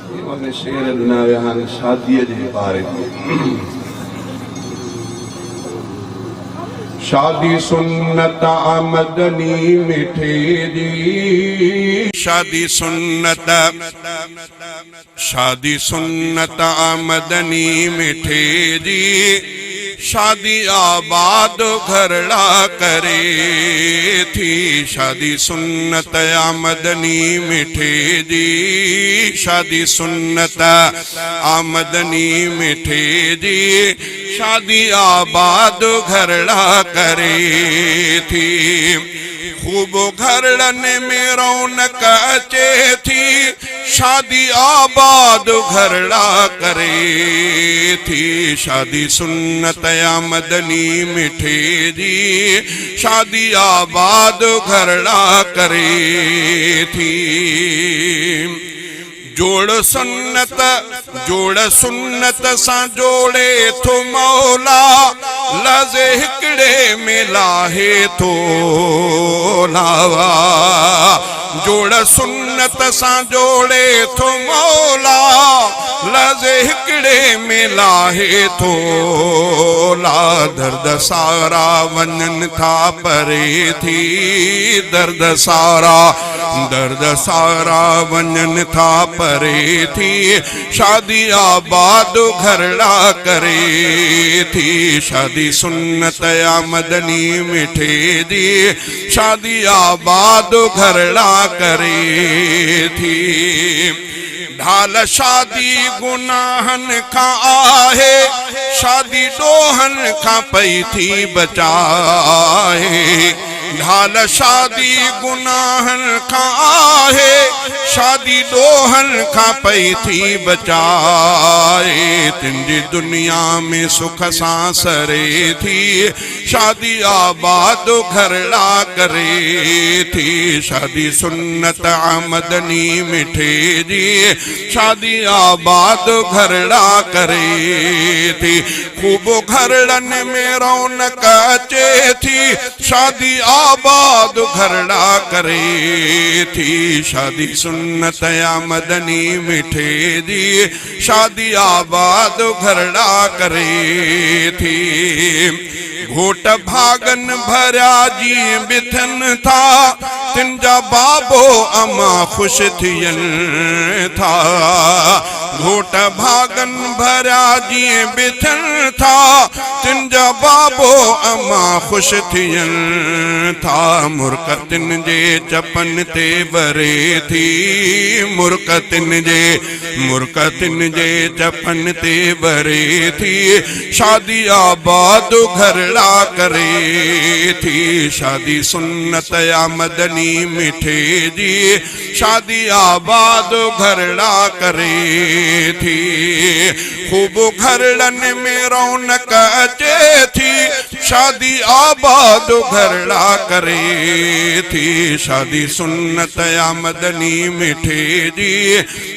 मैंने शेर ॾिना हाणे शादीअ जे बारे में। शादी सुन्नत आमदनी मिठे दी, शादी सुन्नत आमदनी मिठे दी, शादी आबाद घरड़ा करे थी। शादी सुन्नत आमदनी मिठे दी, शादी सुन्नत आमदनी मिठे दी, शादी आबाद घरड़ा करे थी। खूब घरड़न में रौनक अचे थी, शादी आबाद घरड़ा करे थी। शादी सुन्नत आमदनी मिठे दी, शादी आबाद घरड़ा करे थी। जोड़ सुन्नत सां जोड़े थो मौला, लज़े हिकड़े में लाहे थो लावा। जोड़ सुन्नत सां जोड़े थो मौला, लज़े हिकड़े में लाहे थो ला। दर्द सारा वञन था परे थी, दर्द सारा वञन था परे थी। शादी आबाद घरड़ा करे थी। शादी सुन्नत आमदनी मिठे दी, शादी आबाद घरड़ा करे थी। ढाल शादी गुनाहन खां आहे, शादी ॾोहन खां पई थी बचाए। ढाल शादी गुनाहन खां आहे, शादी ॾोहन खां पई थी बचाए। तुंहिंजी दुनिया में सुख सां सरे थी, शादी आबाद घरड़ा करे थी। शादी सुन्नत आमदनी मिठे दी, शादी आबाद घरड़ा करे थी। खूब घरड़न में रौनक अचे थी, शादी आबाद घरड़ा करे थी। शादी सुन्नत आमदनी मिठे दी, शादी आबाद घरड़ा करे थी। घोट भागन भरिया जी बिथन था, तिनजा बाबो अमा खुश थियन था। घोट भागन भरिया जी बिथन था, तिनजा बाबो अमा खुश थियन था। मुर्कतिन जे चपन ते बरे थी, मुर्कतिन जे चपन ते बरे थी। शादी आबाद घरड़ा करे थी। शादी सुन्नत आमदनी मिठे दी, शादी आबाद घरड़ा करे थी। खूब घरड़न में रौनक अचे थी, शादी आबाद घरड़ा करे थी। शादी सुन्नत आमदनी मिठे दी,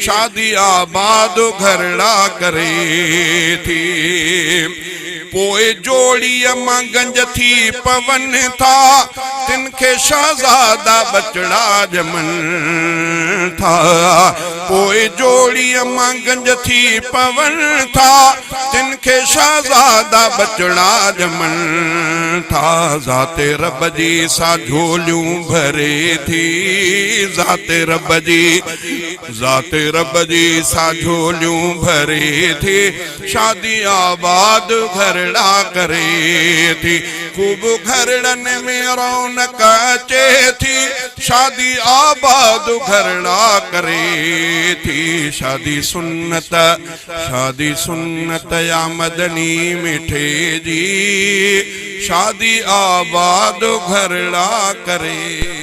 शादी आबाद घरड़ा करे थी। पोए जोड़ीअ मां गंज थी पवन था, तिनखे शहजादा बचड़ा जमन था। पोए जोड़ीअ मां गंज थी पवन था, तिनखे शहजादा बचड़ा जमन था। ज़ाते रब जी सा झोलियूं भरे थी, ज़ाते रब जी सा झोलियूं भरे थी। शादी आबाद घरड़ा करे थी। खूब घरड़न में रौनक अचे थी, शादी आबाद घरड़ा करे थी। शादी सुन्नत आमदनी मिठे दी, शादी आबाद घरड़ा करे।